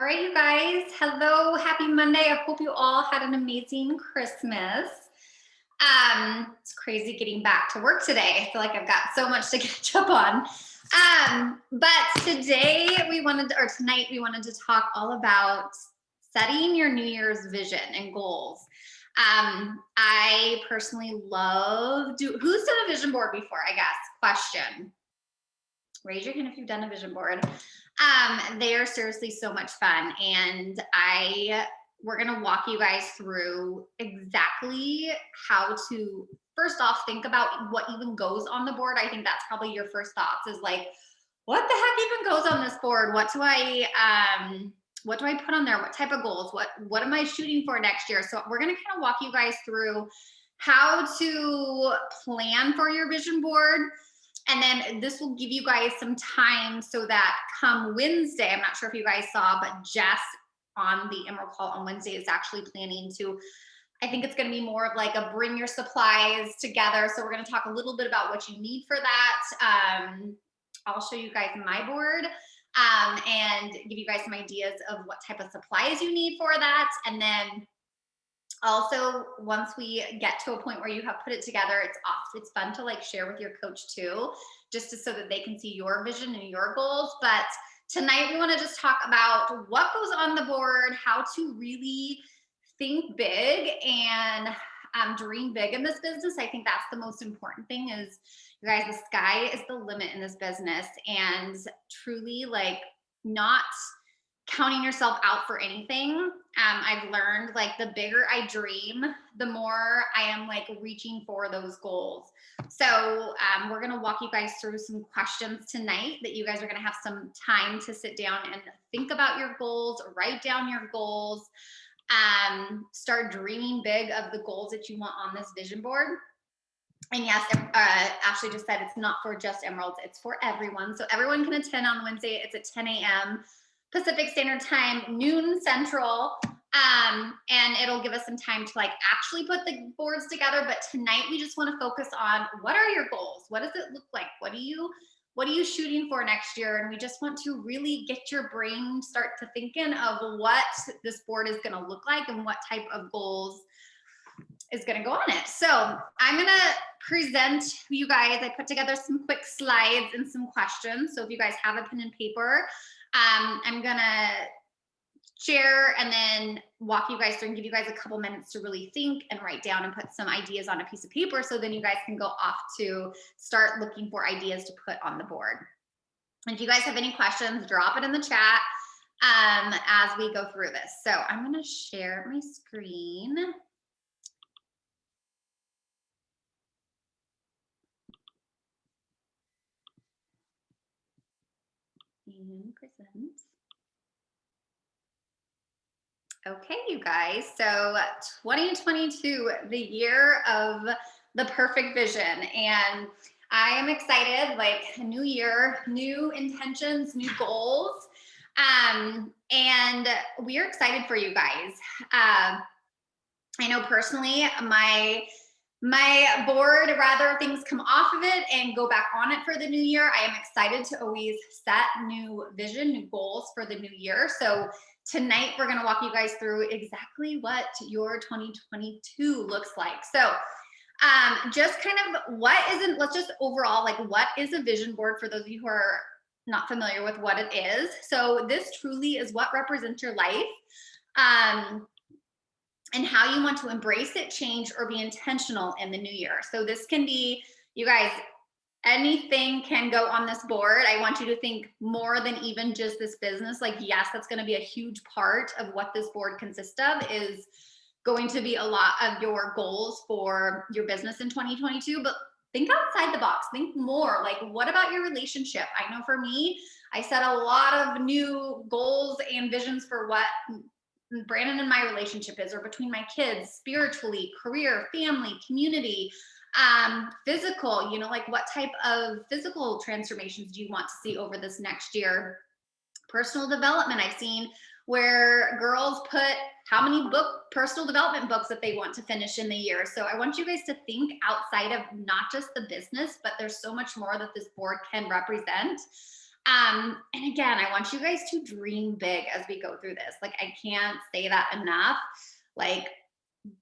All right, you guys. Hello, happy Monday. I hope you all had an amazing Christmas. It's crazy getting back to work today. I feel like I've got so much to catch up on. But tonight we wanted to talk all about setting your New Year's vision and goals. I personally who's done a vision board before, I guess? Question. Raise your hand if you've done a vision board. They are seriously so much fun. And we're going to walk you guys through exactly how to, first off, think about what even goes on the board. I think that's probably your first thoughts is like, what the heck even goes on this board? What do I put on there? What type of goals? What am I shooting for next year? So we're going to kind of walk you guys through how to plan for your vision board. And then this will give you guys some time so that come Wednesday, I'm not sure if you guys saw, but Jess on the Emerald Call on Wednesday is actually planning to, I think it's going to be more of like a bring your supplies together. So we're going to talk a little bit about what you need for that. I'll show you guys my board and give you guys some ideas of what type of supplies you need for that. And then also, once we get to a point where you have put it together, it's fun to like share with your coach too, so that they can see your vision and your goals. But tonight we want to just talk about what goes on the board, how to really think big and dream big in this business. I think that's the most important thing is, you guys, the sky is the limit in this business, and truly like not counting yourself out for anything. I've learned like the bigger I dream, the more I am like reaching for those goals. So we're going to walk you guys through some questions tonight that you guys are going to have some time to sit down and think about your goals, write down your goals, start dreaming big of the goals that you want on this vision board. And yes, Ashley just said it's not for just Emeralds, it's for everyone. So everyone can attend on Wednesday. It's at 10 a.m. Pacific Standard Time, noon Central, and it'll give us some time to like actually put the boards together. But tonight we just want to focus on what are your goals? What does it look like? What are you shooting for next year? And we just want to really get your brain start to thinking of what this board is going to look like and what type of goals is going to go on it. So I'm going to present you guys. I put together some quick slides and some questions. So if you guys have a pen and paper, I'm gonna share and then walk you guys through and give you guys a couple minutes to really think and write down and put some ideas on a piece of paper. So then you guys can go off to start looking for ideas to put on the board. And if you guys have any questions, drop it in the chat as we go through this. So I'm gonna share my screen. And present. Okay, you guys. So 2022, the year of the perfect vision. And I am excited, like a new year, new intentions, new goals. And we are excited for you guys. I know personally, my board, rather things come off of it and go back on it for the new year. I am excited to always set new vision, new goals for the new year. So tonight we're going to walk you guys through exactly what your 2022 looks like. So just kind of let's just overall, like what is a vision board for those of you who are not familiar with what it is. So this truly is what represents your life. And how you want to embrace it, change, or be intentional in the new year. So this can be, you guys, anything can go on this board. I want you to think more than even just this business. Like, yes, that's going to be a huge part of what this board consists of, is going to be a lot of your goals for your business in 2022. But think outside the box, think more. Like, what about your relationship? I know for me, I set a lot of new goals and visions for what Brandon and my relationship is, or between my kids, spiritually, career, family, community, physical, like what type of physical transformations do you want to see over this next year? Personal development. I've seen where girls put how many personal development books that they want to finish in the year. So I want you guys to think outside of not just the business, but there's so much more that this board can represent. And again, I want you guys to dream big as we go through this. Like, I can't say that enough. Like,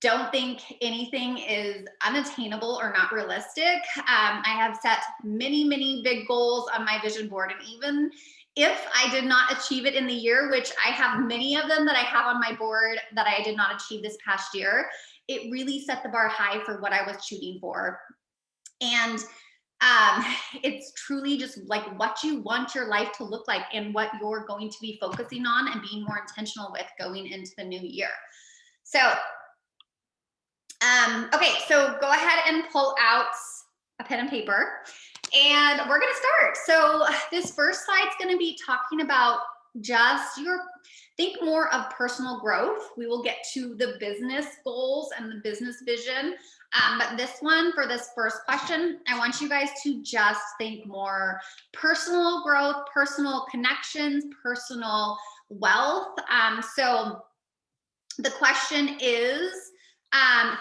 don't think anything is unattainable or not realistic. I have set many, many big goals on my vision board. And even if I did not achieve it in the year, which I have many of them that I have on my board that I did not achieve this past year, it really set the bar high for what I was shooting for. And um, it's truly just like what you want your life to look like and what you're going to be focusing on and being more intentional with going into the new year. So okay, so go ahead and pull out a pen and paper, and we're gonna start. So this first slide is gonna be talking about just think more of personal growth. We will get to the business goals and the business vision. But this one, for this first question, I want you guys to just think more personal growth, personal connections, personal wealth. So the question is,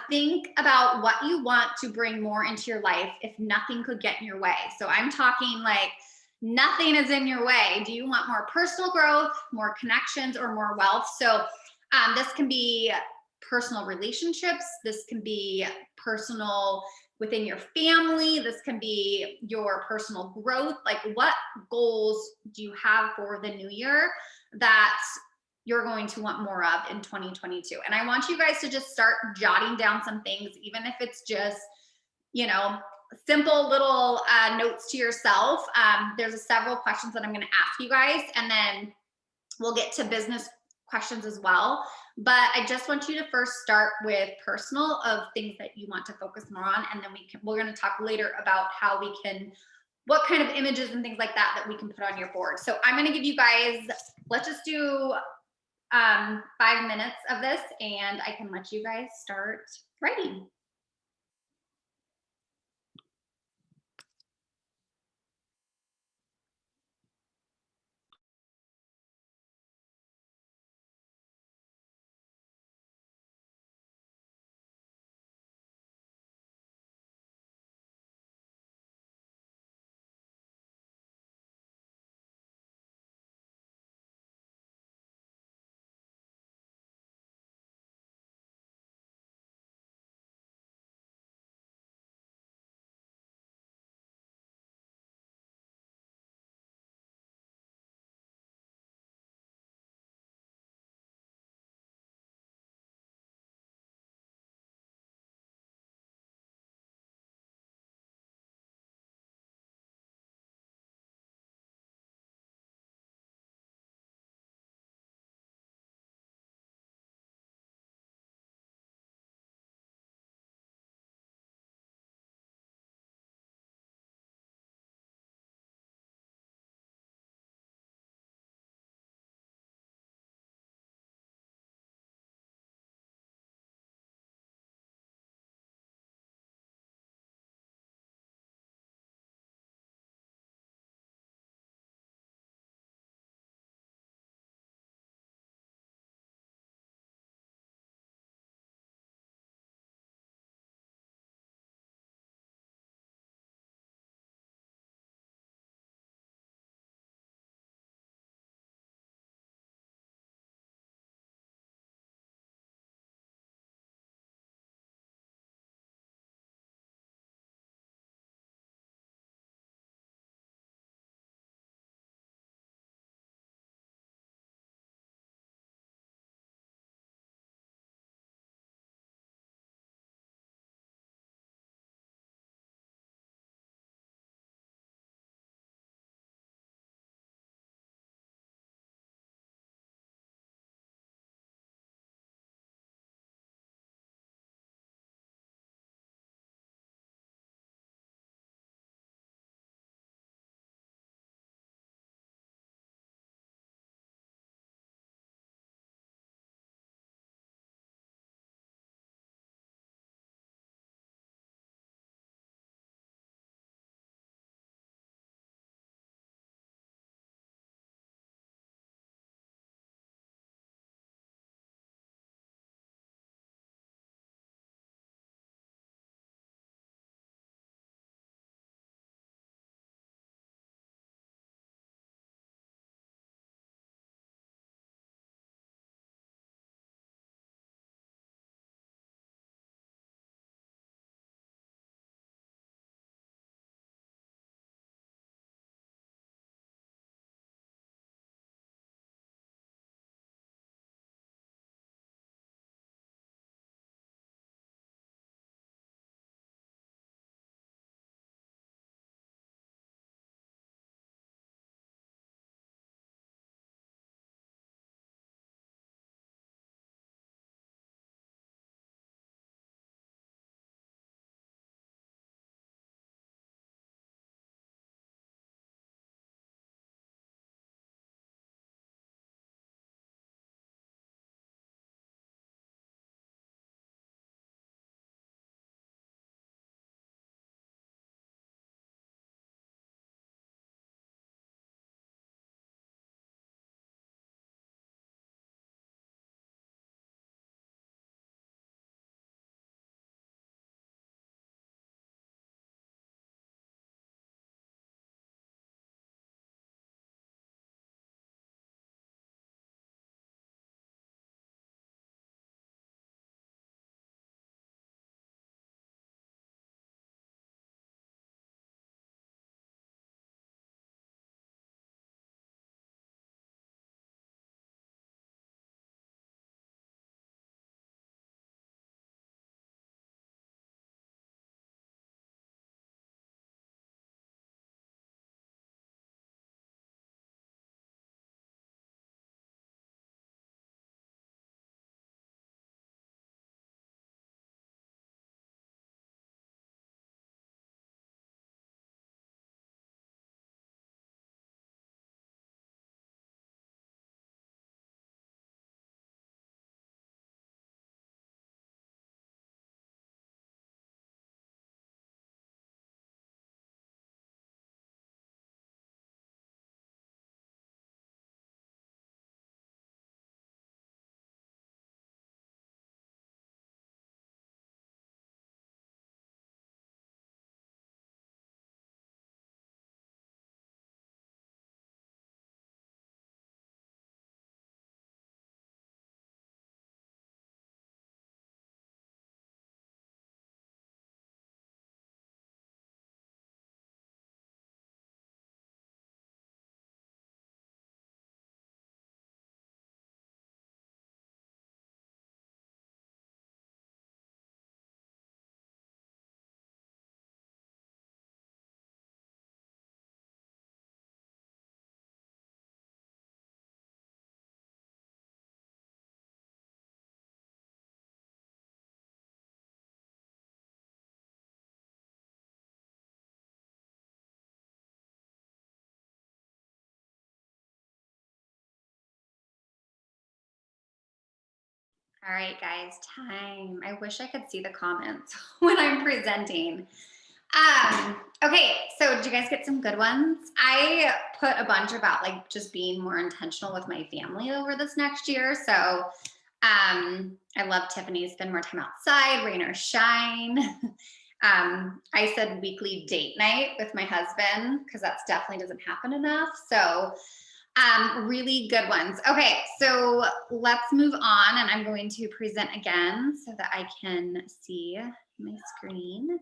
think about what you want to bring more into your life if nothing could get in your way. So I'm talking like nothing is in your way. Do you want more personal growth, more connections, or more wealth? So this can be personal relationships. This can be personal within your family. This can be your personal growth. Like, what goals do you have for the new year that you're going to want more of in 2022? And I want you guys to just start jotting down some things, even if it's just, you know, simple little notes to yourself. There's several questions that I'm going to ask you guys, and then we'll get to business questions as well. But I just want you to first start with personal, of things that you want to focus more on, and then we're going to talk later about how we can, what kind of images and things like that we can put on your board. So I'm going to give you guys, let's just do 5 minutes of this, and I can let you guys start writing. All right, guys, time. I wish I could see the comments when I'm presenting. Okay, so did you guys get some good ones? I put a bunch about like just being more intentional with my family over this next year. So I love Tiffany, spend more time outside, rain or shine. I said weekly date night with my husband because that's definitely doesn't happen enough. So really good ones. Okay, so let's move on, and I'm going to present again so that I can see my screen.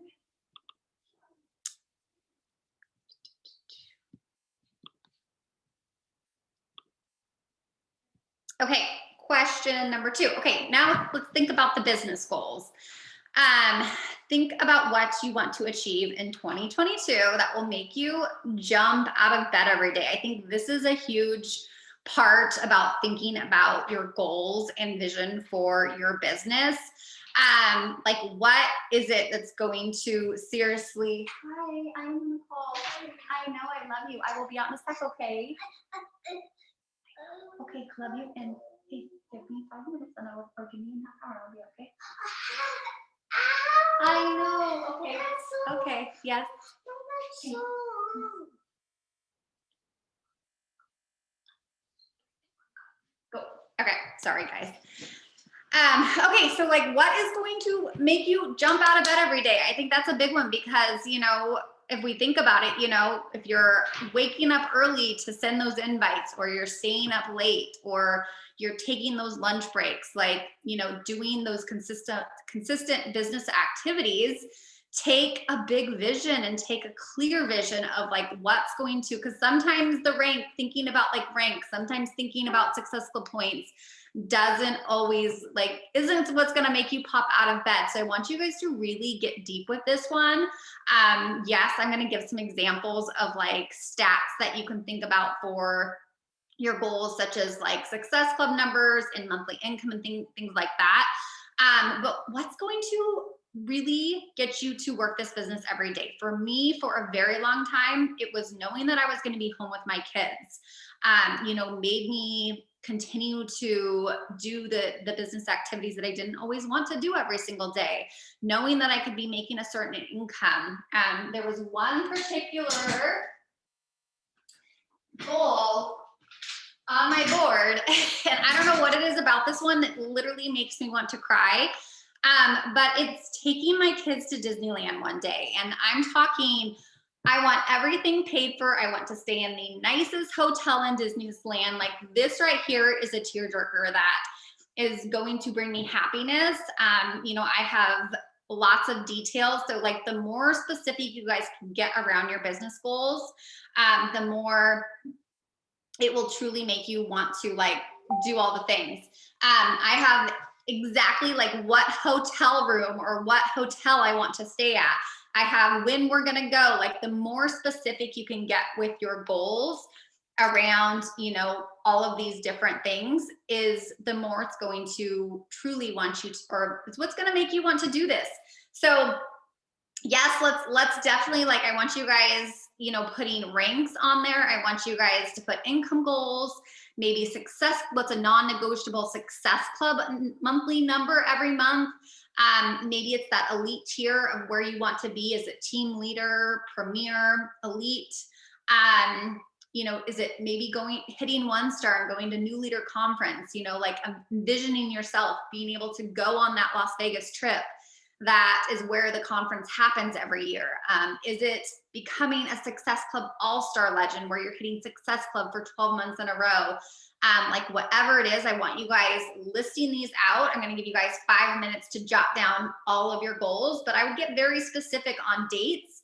Okay, question number 2. Okay, now let's think about the business goals. Think about what you want to achieve in 2022 that will make you jump out of bed every day. I think this is a huge part about thinking about your goals and vision for your business. Like what is it that's going to seriously, hi, I'm Nicole. I know I love you. I will be out in a sec, okay? Okay, love you, and hey, give me 5 minutes and I will, or give me a half hour, I'll be okay. I know, okay. Okay, yes. Go. Okay, sorry guys. Okay, so like what is going to make you jump out of bed every day? I think that's a big one because, you know, if we think about it, you know, if you're waking up early to send those invites, or you're staying up late, or you're taking those lunch breaks, like, you know, doing those consistent business activities, take a big vision and take a clear vision of like what's going to, because sometimes the rank, thinking about like rank, sometimes thinking about Success Club points doesn't always like, isn't what's going to make you pop out of bed. So I want you guys to really get deep with this one. Yes, I'm going to give some examples of like stats that you can think about for your goals, such as like Success Club numbers and monthly income and things like that. But what's going to really get you to work this business every day? For me, for a very long time, it was knowing that I was going to be home with my kids. You know, made me continue to do the business activities that I didn't always want to do every single day, knowing that I could be making a certain income. There was one particular goal on my board, and I don't know what it is about this one that literally makes me want to cry. But it's taking my kids to Disneyland one day. And I'm talking, I want everything paid for. I want to stay in the nicest hotel in Disneyland. Like this right here is a tearjerker that is going to bring me happiness. You know, I have lots of details. So like the more specific you guys can get around your business goals, the more it will truly make you want to like do all the things. I have exactly like what hotel room or what hotel I want to stay at. I have when we're going to go. Like the more specific you can get with your goals around, you know, all of these different things, is the more it's going to truly want you to, or it's what's going to make you want to do this. So yes, let's definitely, like, I want you guys, you know, putting ranks on there. I want you guys to put income goals, maybe success, what's a non-negotiable Success Club monthly number every month. Maybe it's that elite tier of where you want to be. Is it team leader, premier, elite? You know, is it maybe hitting 1-star and going to new leader conference, you know, like envisioning yourself being able to go on that Las Vegas trip. That is where the conference happens every year. Is it becoming a Success Club All-Star Legend where you're hitting Success Club for 12 months in a row? Like whatever it is, I want you guys listing these out. I'm going to give you guys 5 minutes to jot down all of your goals, but I would get very specific on dates.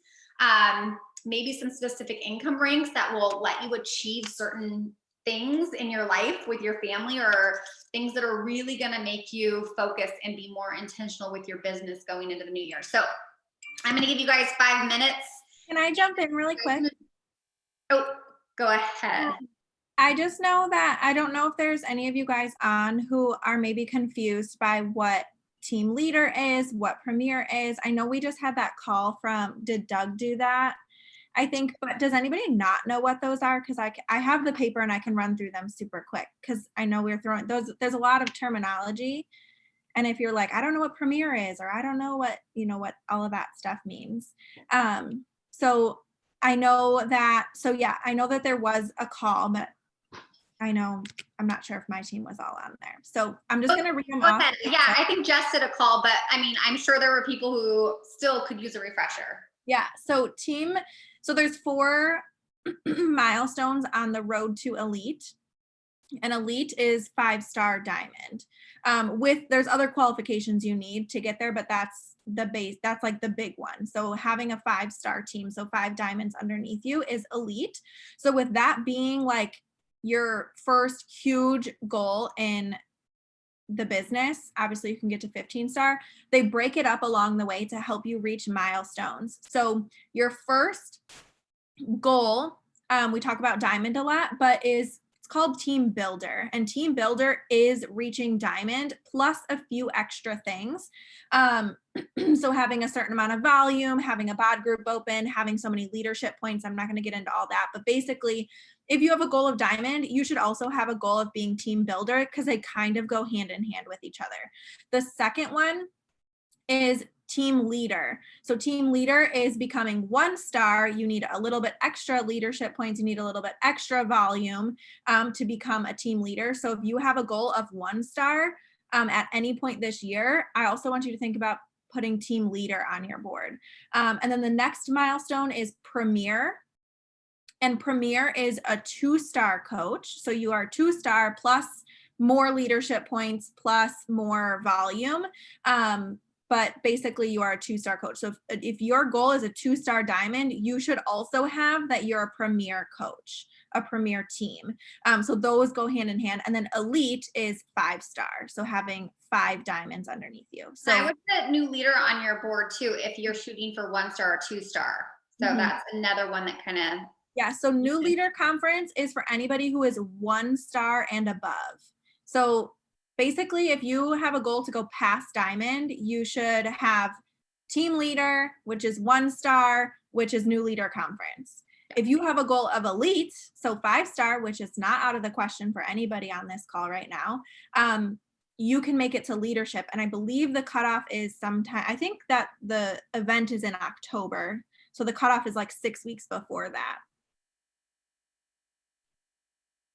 Maybe some specific income ranks that will let you achieve certain things in your life with your family, or things that are really going to make you focus and be more intentional with your business going into the new year. So I'm going to give you guys 5 minutes. Can I jump in really quick? Oh, go ahead. I just know that I don't know if there's any of you guys on who are maybe confused by what team leader is, what premier is. I know we just had that call from, did Doug do that? I think, but does anybody not know what those are? Because I have the paper and I can run through them super quick, because I know we're throwing those, there's a lot of terminology. And if you're like, I don't know what Premiere is, or I don't know what, what all of that stuff means. So I know that, so yeah, I know that there was a call, but I know, I'm not sure if my team was all on there. So I'm just going to read them Go off. ahead. Yeah, I think Jess did a call, but I mean, I'm sure there were people who still could use a refresher. Yeah. So there's 4 milestones on the road to elite. And elite is 5-star diamond. There's other qualifications you need to get there, but that's the base. That's like the big one. So having a 5-star team, so 5 diamonds underneath you, is elite. So with that being like your first huge goal in the business, obviously you can get to 15-star. They break it up along the way to help you reach milestones. So your first goal, we talk about diamond a lot, but it's called team builder, and team builder is reaching diamond plus a few extra things. So having a certain amount of volume, having a bod group open, having so many leadership points. I'm not going to get into all that, but basically if you have a goal of diamond, you should also have a goal of being team builder, because they kind of go hand in hand with each other. The second one is team leader. So team leader is becoming 1-star. You need a little bit extra leadership points. You need a little bit extra volume to become a team leader. So if you have a goal of 1-star at any point this year, I also want you to think about putting team leader on your board. And then the next milestone is premier. And premier is a 2-star coach. So you are 2-star plus more leadership points plus more volume. But basically you are a 2-star coach. So if your goal is a 2-star diamond, you should also have that you're a premier coach, a premier team. So those go hand in hand. And then elite is 5-star. So having 5 diamonds underneath you. So I would put new leader on your board too, if you're shooting for 1-star or 2-star. So that's another one that kind of. Yeah. So new leader conference is for anybody who is 1-star and above. So basically, if you have a goal to go past diamond, you should have team leader, which is 1-star, which is new leader conference. If you have a goal of elite, so 5-star, which is not out of the question for anybody on this call right now, you can make it to leadership. And I believe the cutoff is sometime, I think that the event is in October. So the cutoff is like 6 weeks before that,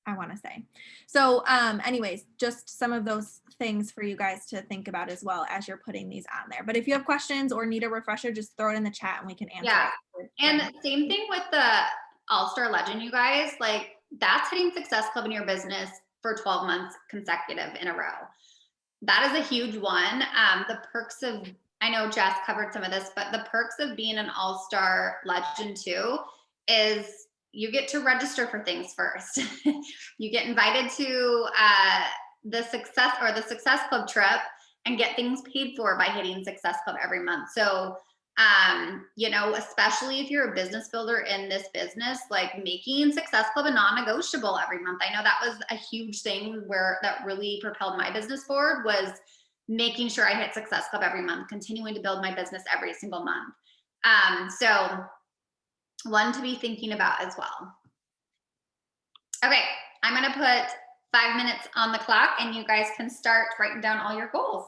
I want to say. So anyways, just some of those things for you guys to think about as well as you're putting these on there. But if you have questions or need a refresher, just throw it in the chat and we can answer. Yeah. And same thing with the All-Star Legend, you guys, like that's hitting Success Club in your business for 12 months consecutive in a row. That is a huge one. The perks of, I know Jess covered some of this, but the perks of being an All-Star Legend too is you get to register for things first. You get invited to the Success Club trip and get things paid for by hitting Success Club every month. So, you know, especially if you're a business builder in this business, like making Success Club a non-negotiable every month. I know that was a huge thing that really propelled my business forward, was making sure I hit Success Club every month, continuing to build my business every single month. So one to be thinking about as well. Okay, I'm gonna put 5 minutes on the clock and you guys can start writing down all your goals.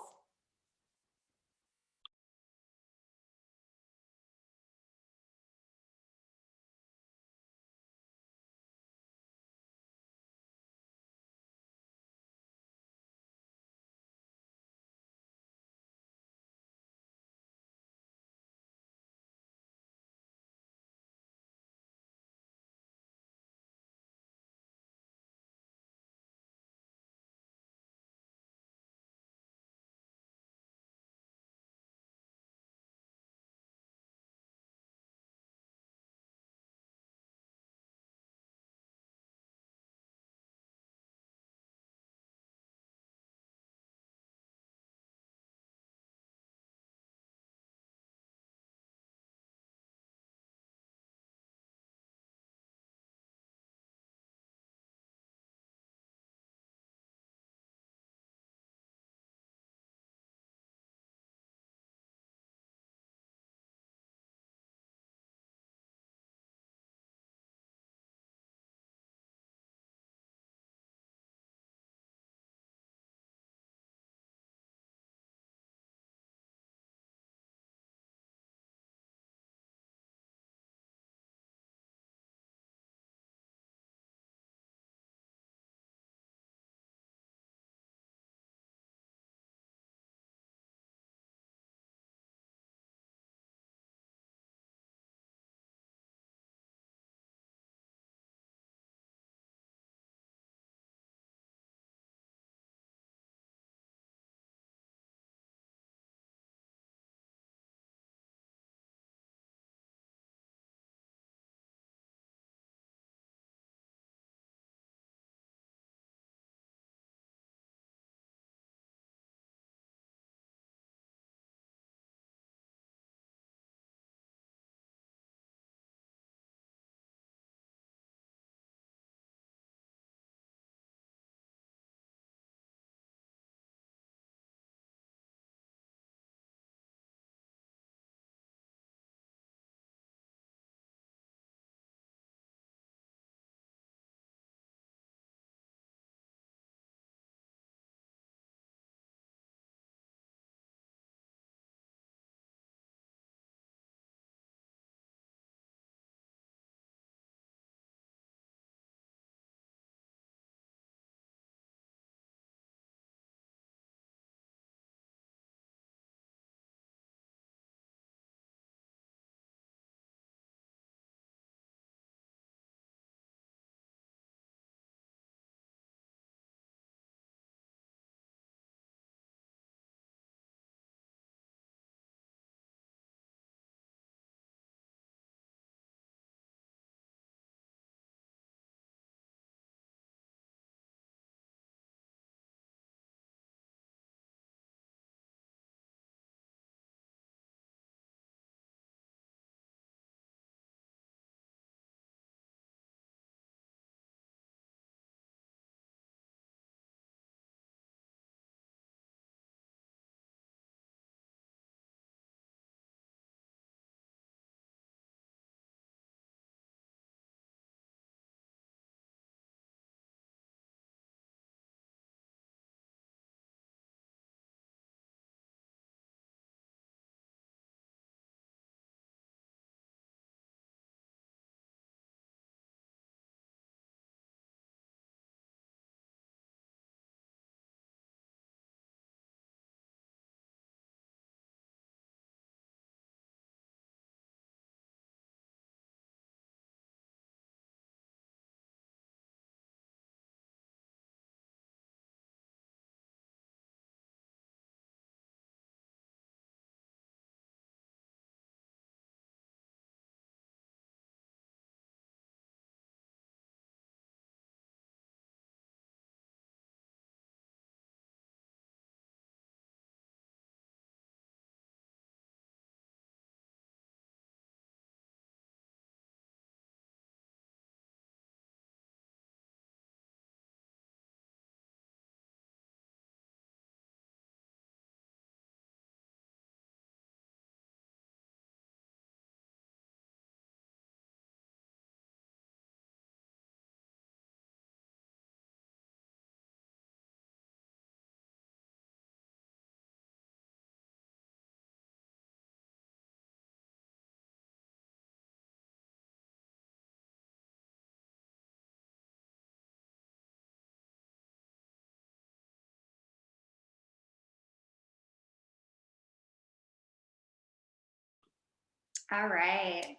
All right.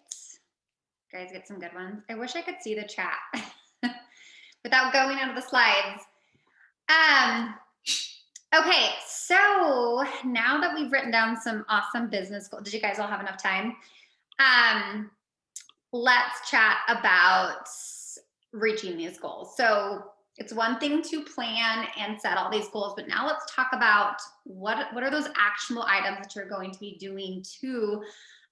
Guys, get some good ones. I wish I could see the chat without going out of the slides. Um, okay, so now that we've written down some awesome business goals, did you guys all have enough time? Let's chat about reaching these goals. So it's one thing to plan and set all these goals, but now let's talk about what are those actionable items that you're going to be doing to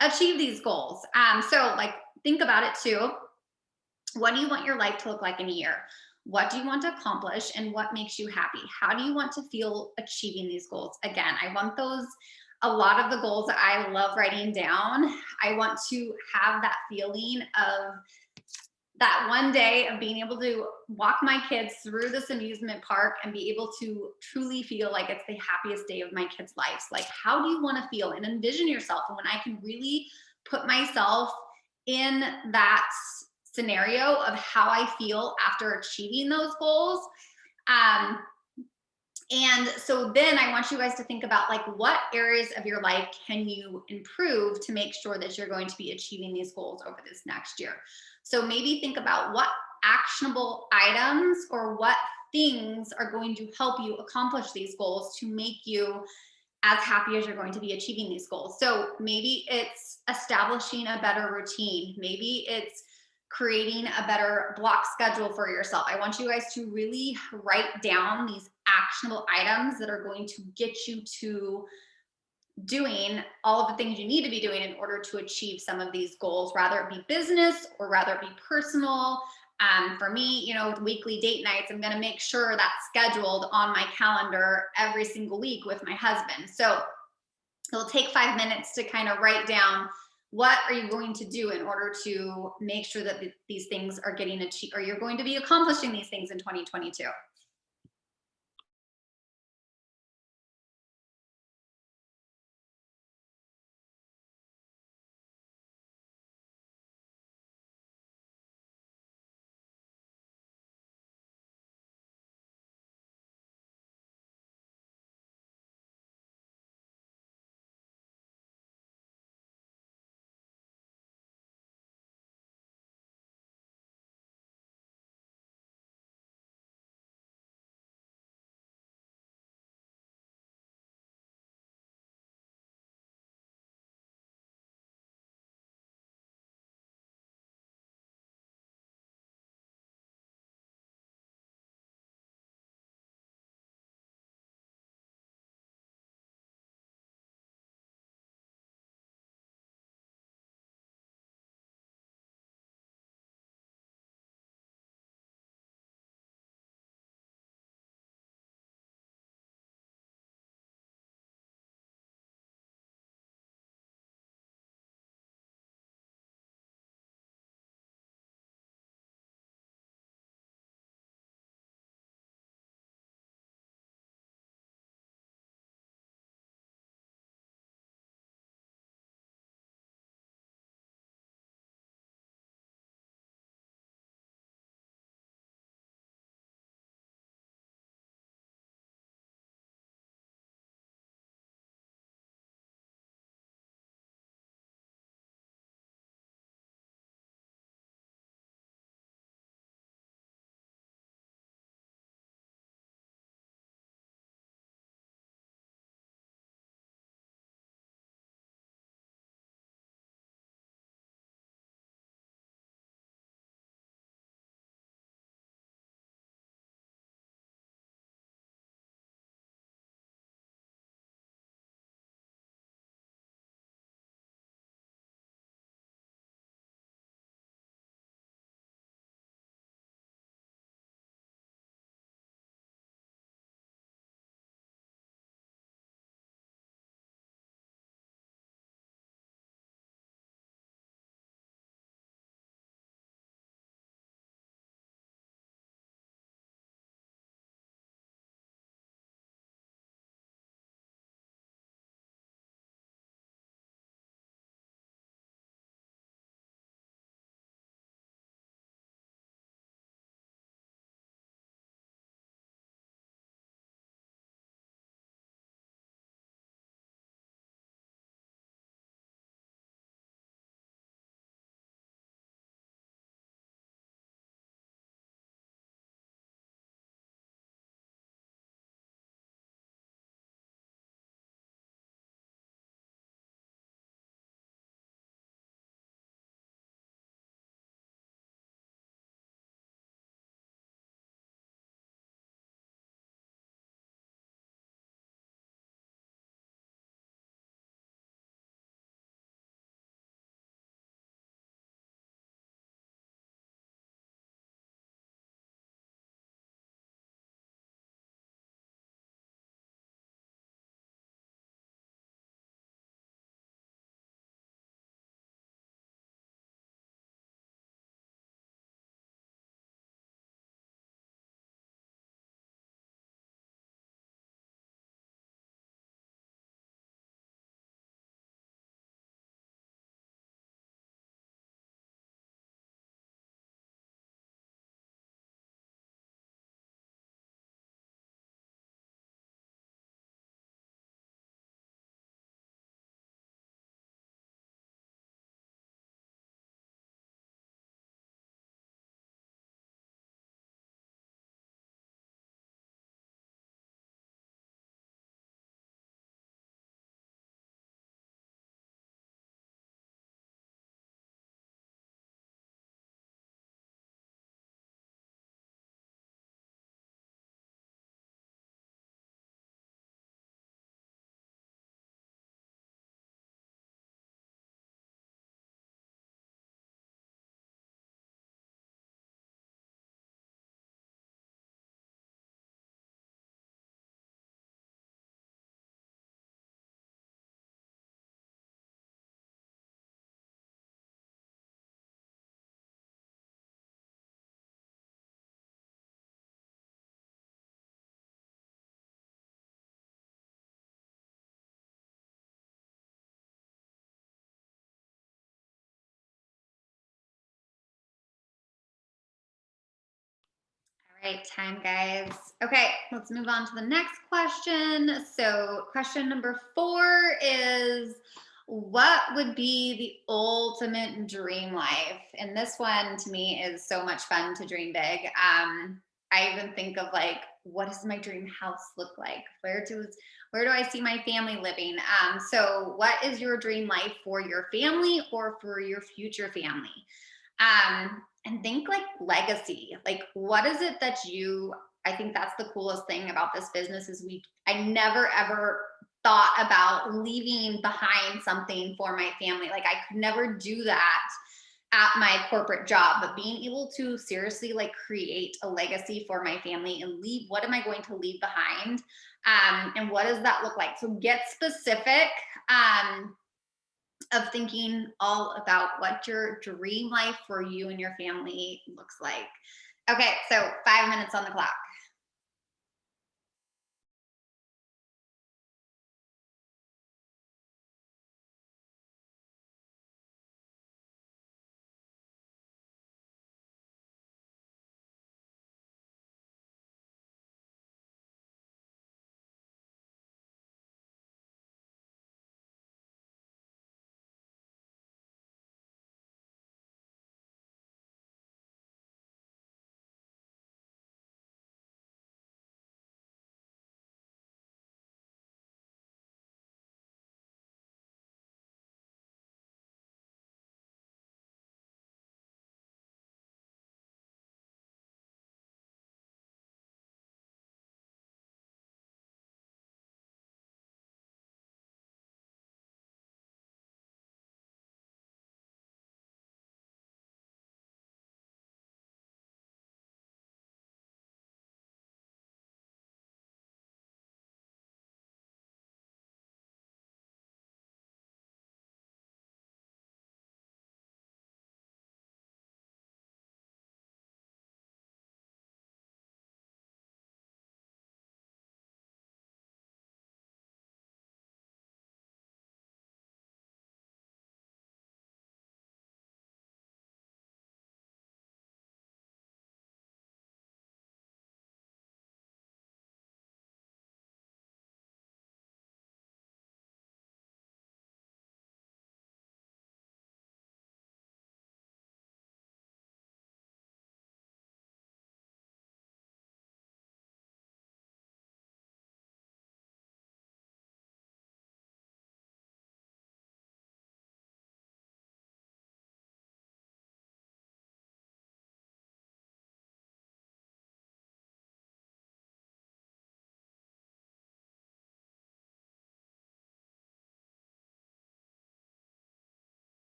achieve these goals. So like think about it too. What do you want your life to look like in a year? What do you want to accomplish and what makes you happy? How do you want to feel achieving these goals? Again, I want those, a lot of the goals that I love writing down. I want to have that feeling of that one day of being able to walk my kids through this amusement park and be able to truly feel like it's the happiest day of my kids' lives. Like, how do you want to feel? And envision yourself. And when I can really put myself in that scenario of how I feel after achieving those goals. And so then I want you guys to think about like what areas of your life can you improve to make sure that you're going to be achieving these goals over this next year. So maybe think about what actionable items or what things are going to help you accomplish these goals to make you as happy as you're going to be achieving these goals. So maybe it's establishing a better routine. Maybe it's creating a better block schedule for yourself. I want you guys to really write down these actionable items that are going to get you to doing all of the things you need to be doing in order to achieve some of these goals, rather it be business or rather it be personal. For me, you know, weekly date nights, I'm going to make sure that's scheduled on my calendar every single week with my husband. So it'll take 5 minutes to kind of write down what are you going to do in order to make sure that these things are getting achieved, or you're going to be accomplishing these things in 2022. Right, time, guys. Okay, let's move on to the next question. So, question number 4 is, what would be the ultimate dream life? And this one to me is so much fun to dream big. I even think of like, what does my dream house look like? Where do I see my family living? So, what is your dream life for your family or for your future family? And think like legacy. Like, what is it that I think that's the coolest thing about this business is I never ever thought about leaving behind something for my family. Like, I could never do that at my corporate job, but being able to seriously like create a legacy for my family and leave, what am I going to leave behind? And what does that look like? So get specific. Of thinking all about what your dream life for you and your family looks like. Okay, so 5 minutes on the clock.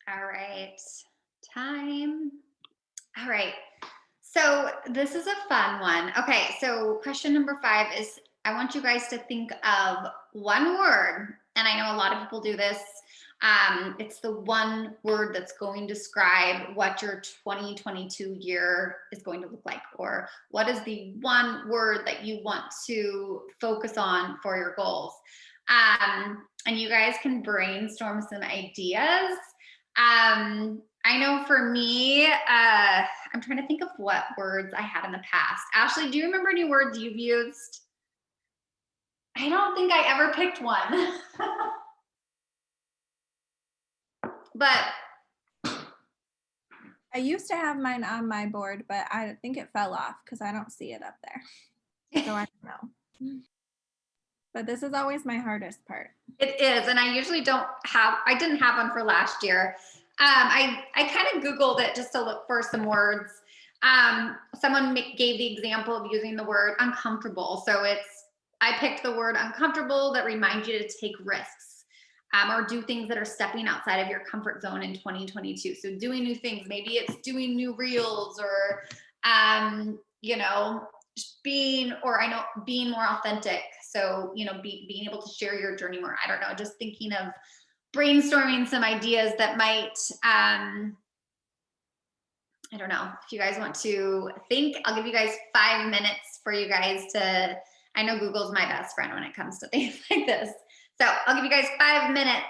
All right. Time. All right. So this is a fun one. Okay. So question number 5 is I want you guys to think of one word. And I know a lot of people do this. It's the one word that's going to describe what your 2022 year is going to look like, or what is the one word that you want to focus on for your goals. And you guys can brainstorm some ideas. I know for me, I'm trying to think of what words I had in the past. Ashley, do you remember any words you've used? I don't think I ever picked one. But I used to have mine on my board, but I think it fell off because I don't see it up there. So I don't know. But this is always my hardest part. it is, and I usually I didn't have one for last year. I kind of Googled it just to look for some words. Someone gave the example of using the word uncomfortable. So I picked the word uncomfortable that reminds you to take risks, or do things that are stepping outside of your comfort zone in 2022. So doing new things, maybe it's doing new reels, or being more authentic. So being able to share your journey more. I don't know, just thinking of brainstorming some ideas that might I don't know. If you guys want to think, I'll give you guys 5 minutes for you guys to. I know Google's my best friend when it comes to things like this. So I'll give you guys 5 minutes.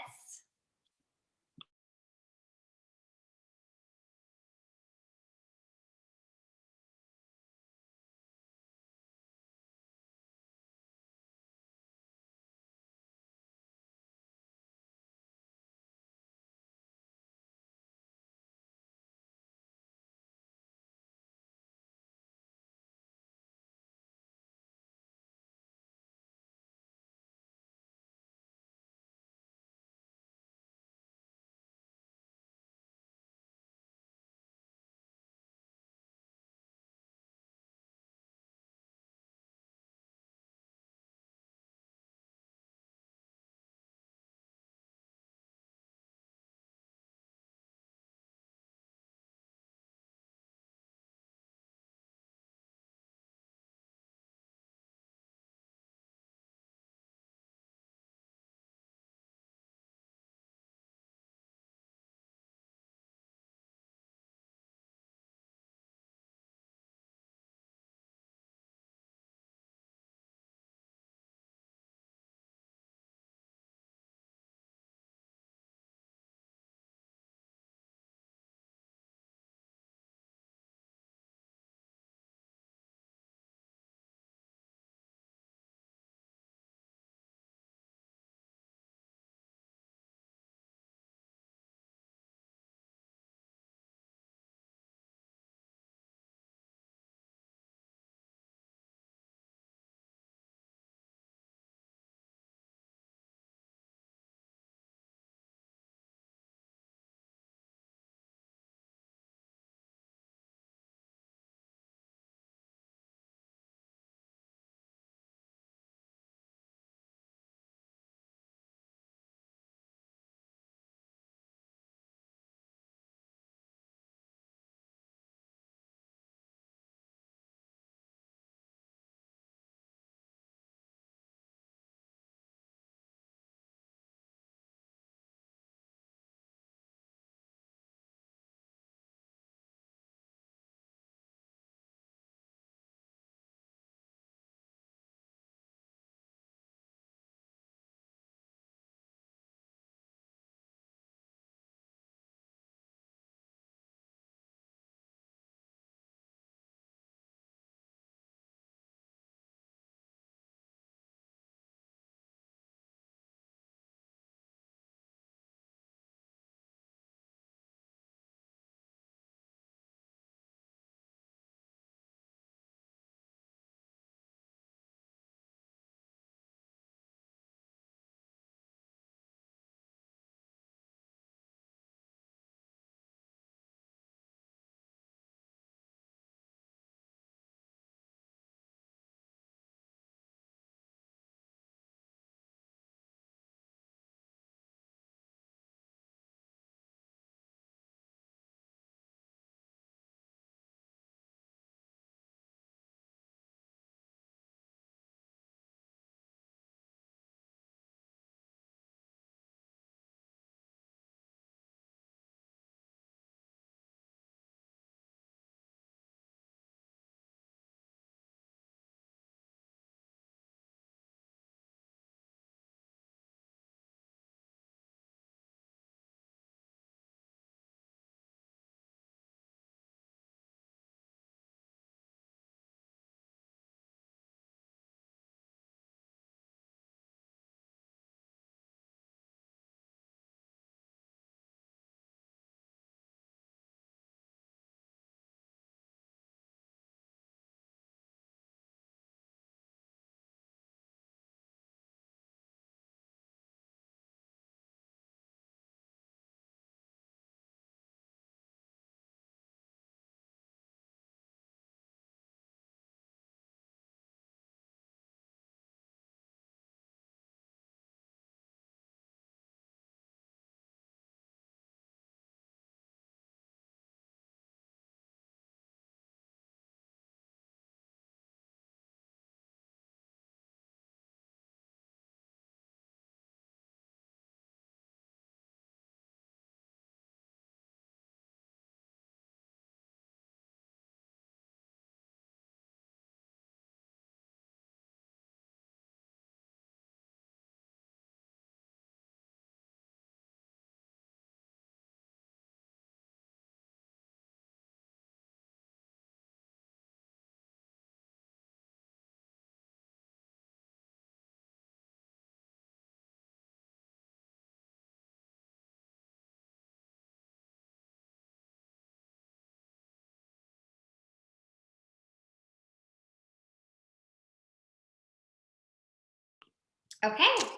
Okay,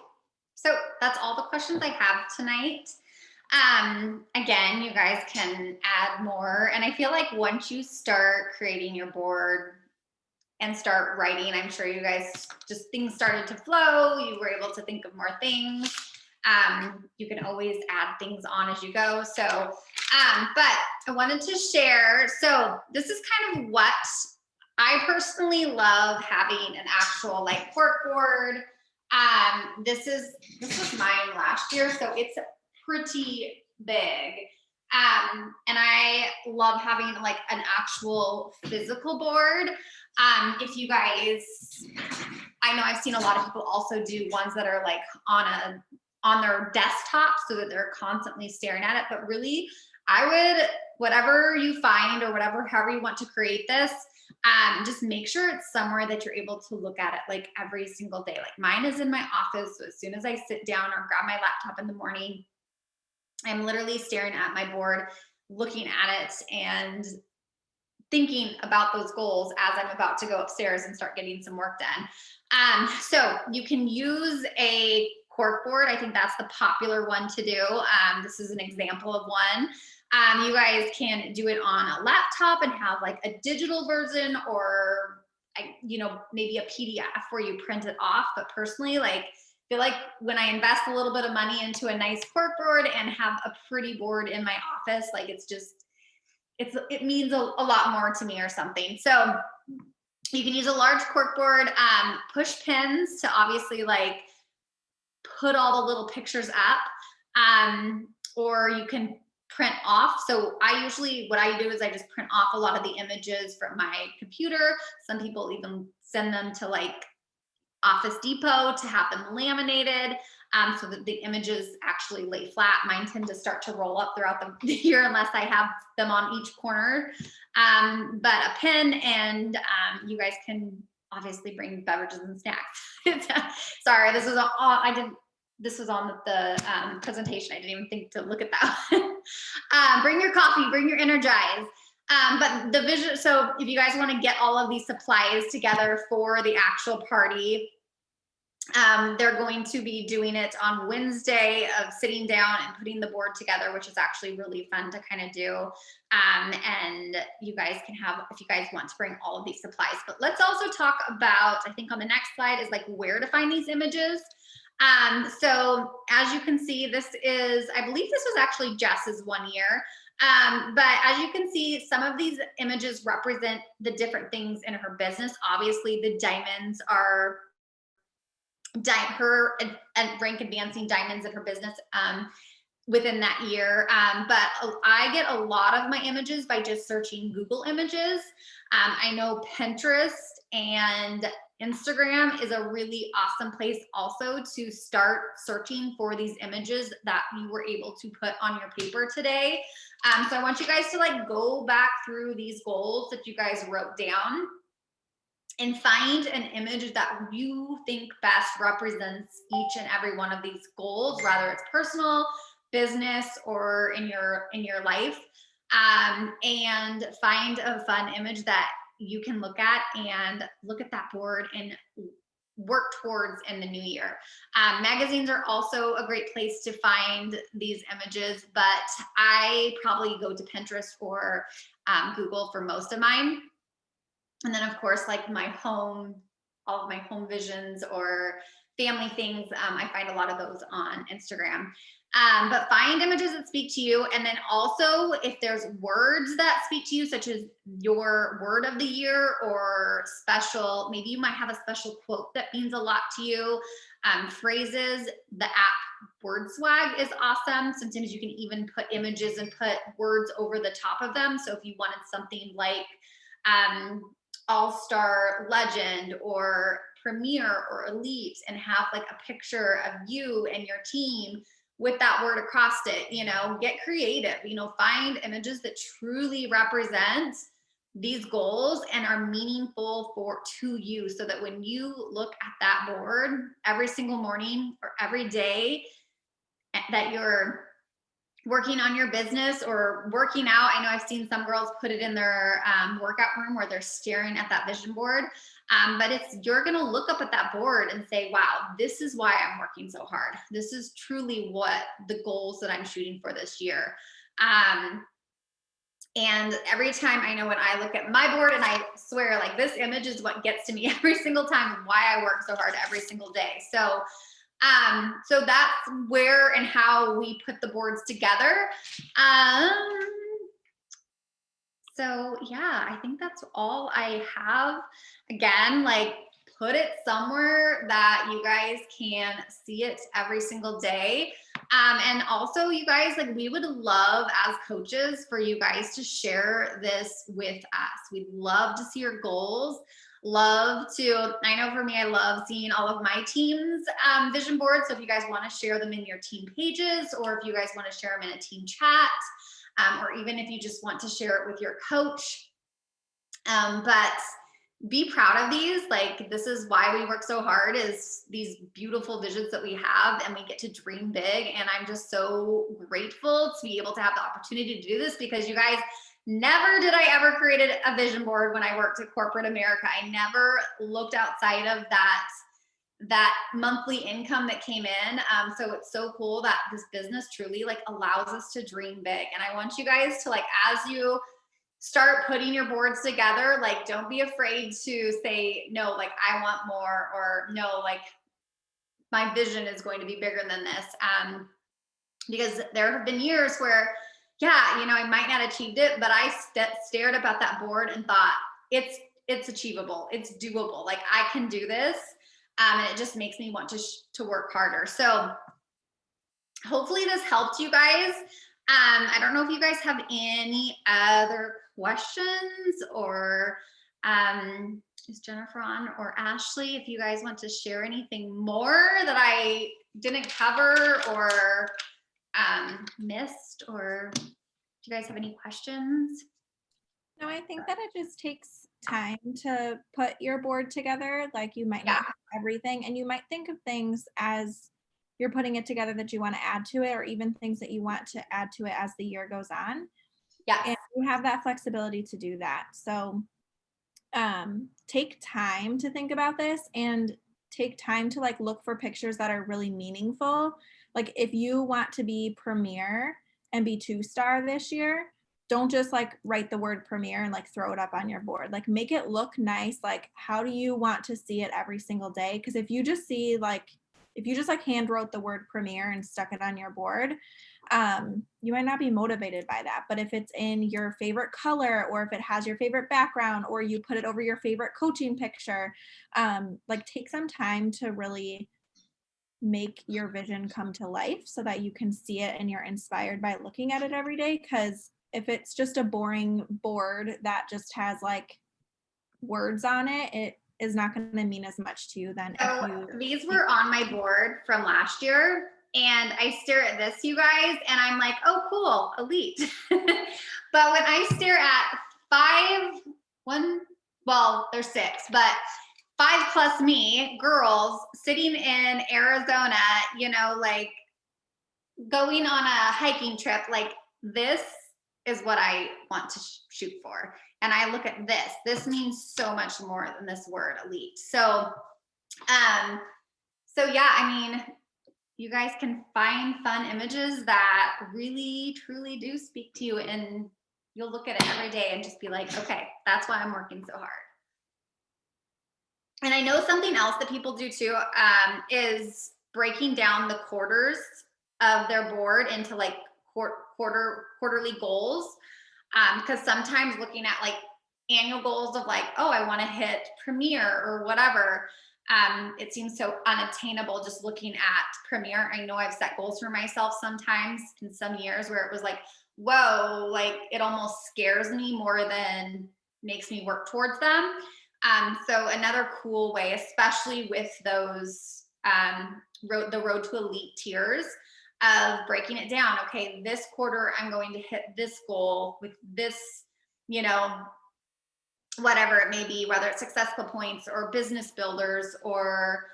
so that's all the questions I have tonight. Again, you guys can add more. And I feel like once you start creating your board and start writing, I'm sure you guys just things started to flow. You were able to think of more things. You can always add things on as you go. So, but I wanted to share. So this is kind of what I personally love having an actual like cork board. This was mine last year, so it's pretty big. And I love having like an actual physical board. If you guys, I know I've seen a lot of people also do ones that are like on their desktop so that they're constantly staring at it. But really, I would, whatever you find or whatever, however you want to create this, just make sure it's somewhere that you're able to look at it like every single day. Like mine is in my office. So as soon as I sit down or grab my laptop in the morning, I'm literally staring at my board, looking at it and thinking about those goals as I'm about to go upstairs and start getting some work done. So you can use a cork board. I think that's the popular one to do. This is an example of one. You guys can do it on a laptop and have like a digital version or, maybe a PDF where you print it off. But personally, like, I feel like when I invest a little bit of money into a nice cork board and have a pretty board in my office, like it means a lot more to me or something. So you can use a large cork board, push pins to obviously like put all the little pictures up, or you can print off. So what I do is I just print off a lot of the images from my computer. Some people even send them to like Office Depot to have them laminated, so that the images actually lay flat. Mine tend to start to roll up throughout the year unless I have them on each corner. But a pen, and you guys can obviously bring beverages and snacks. Sorry, this was all this was on the presentation. I didn't even think to look at that. Bring your coffee, bring your Energize. But the vision, so if you guys want to get all of these supplies together for the actual party, they're going to be doing it on Wednesday of sitting down and putting the board together, which is actually really fun to kind of do. And you guys can have, if you guys want to bring all of these supplies. But let's also talk about, I think on the next slide is like where to find these images. So as you can see, this is, I believe this was actually Jess's one year. But as you can see, some of these images represent the different things in her business. Obviously, the diamonds are her and rank advancing diamonds in her business within that year. But I get a lot of my images by just searching Google Images. I know Pinterest and Instagram is a really awesome place also to start searching for these images that you were able to put on your paper today. So I want you guys to like go back through these goals that you guys wrote down and find an image that you think best represents each and every one of these goals, whether it's personal, business, or in your life. And find a fun image that you can look at that board and work towards in the new year. Magazines are also a great place to find these images, but I probably go to Pinterest or Google for most of mine. And then of course, like all of my home visions or family things, I find a lot of those on Instagram. But find images that speak to you. And then also if there's words that speak to you, such as your word of the year or special, maybe you might have a special quote that means a lot to you. Phrases, the app Word Swag is awesome. Sometimes you can even put images and put words over the top of them. So if you wanted something like, all-star legend or premier or elite and have like a picture of you and your team with that word across it, get creative, find images that truly represent these goals and are meaningful to you, so that when you look at that board every single morning or every day that you're working on your business or working out. I know I've seen some girls put it in their workout room where they're staring at that vision board. But you're going to look up at that board and say, wow, this is why I'm working so hard. This is truly what the goals that I'm shooting for this year. And every time, I know when I look at my board, and I swear, like, this image is what gets to me every single time, and why I work so hard every single day. So that's where and how we put the boards together. So yeah, I think that's all I have. Again, like, put it somewhere that you guys can see it every single day. And also, you guys, like, we would love as coaches for you guys to share this with us. We'd love to see your goals. Love to, I know for me, I love seeing all of my team's vision boards. So if you guys want to share them in your team pages, or if you guys want to share them in a team chat, or even if you just want to share it with your coach. But be proud of these. Like, this is why we work so hard, is these beautiful visions that we have, and we get to dream big. And I'm just so grateful to be able to have the opportunity to do this, because you guys, never did I ever create a vision board when I worked at corporate America. I never looked outside of that monthly income that came in. So it's so cool that this business truly, like, allows us to dream big. And I want you guys to, like, as you start putting your boards together, like, don't be afraid to say, no, like, I want more, or no, like, my vision is going to be bigger than this. Because there have been years where, yeah, I might not have achieved it, but I stared up at that board and thought, it's achievable, it's doable, like, I can do this. And it just makes me want to work harder. So hopefully this helped you guys. I don't know if you guys have any other questions, or is Jennifer on, or Ashley, if you guys want to share anything more that I didn't cover or missed, or do you guys have any questions? No, I think that it just takes time to put your board together. Like, you might not have everything, and you might think of things as you're putting it together that you want to add to it, or even things that you want to add to it as the year goes on. Yeah. And you have that flexibility to do that. So take time to think about this, and take time to, like, look for pictures that are really meaningful. Like, if you want to be premier and be 2-star this year, don't just, like, write the word premier and, like, throw it up on your board. Like, make it look nice. Like, how do you want to see it every single day? Because if you just hand wrote the word premier and stuck it on your board, you might not be motivated by that. But if it's in your favorite color, or if it has your favorite background, or you put it over your favorite coaching picture, like, take some time to really make your vision come to life so that you can see it and you're inspired by looking at it every day. Because if it's just a boring board that just has, like, words on it, it is not going to mean as much to you than So these were on my board from last year, and I stare at this, you guys, and I'm like, oh, cool, elite. But when I stare at there's 6, but 5+ me girls sitting in Arizona, like, going on a hiking trip, like, this is what I want to shoot for. And I look at this means so much more than this word elite. So yeah, I mean, you guys can find fun images that really truly do speak to you, and you'll look at it every day and just be like, okay, that's why I'm working so hard. And I know something else that people do too, is breaking down the quarters of their board into, like, quarterly goals. Because sometimes looking at, like, annual goals of, like, oh, I want to hit premier or whatever, it seems so unattainable just looking at premier. I know I've set goals for myself sometimes in some years where it was like, whoa, like, it almost scares me more than makes me work towards them. So another cool way, especially with those the Road to Elite tiers, of breaking it down. Okay, this quarter I'm going to hit this goal with this, whatever it may be, whether it's successful points or business builders or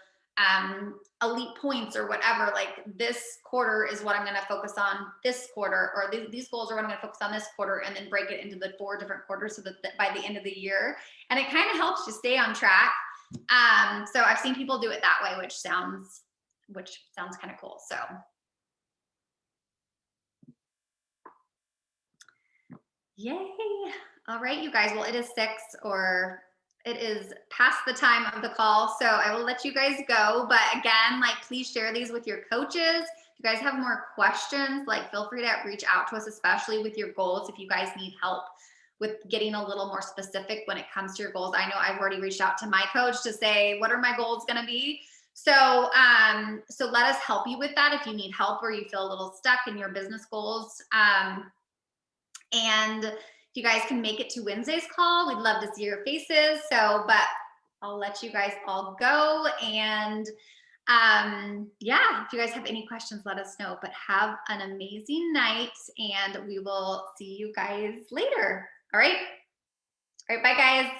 elite points or whatever, like this quarter is what I'm going to focus on this quarter, or these goals are what I'm going to focus on this quarter, and then break it into the 4 different quarters so that by the end of the year, and it kind of helps you stay on track. So I've seen people do it that way, which sounds kind of cool. So yay. All right, you guys. Well, it is 6, or it is past the time of the call. So I will let you guys go. But again, like, please share these with your coaches. If you guys have more questions, like, feel free to reach out to us, especially with your goals. If you guys need help with getting a little more specific when it comes to your goals. I know I've already reached out to my coach to say, what are my goals going to be? So, so let us help you with that if you need help or you feel a little stuck in your business goals. And if you guys can make it to Wednesday's call, we'd love to see your faces. So, but I'll let you guys all go. And yeah, if you guys have any questions, let us know. But have an amazing night, and we will see you guys later. All right. All right. Bye, guys.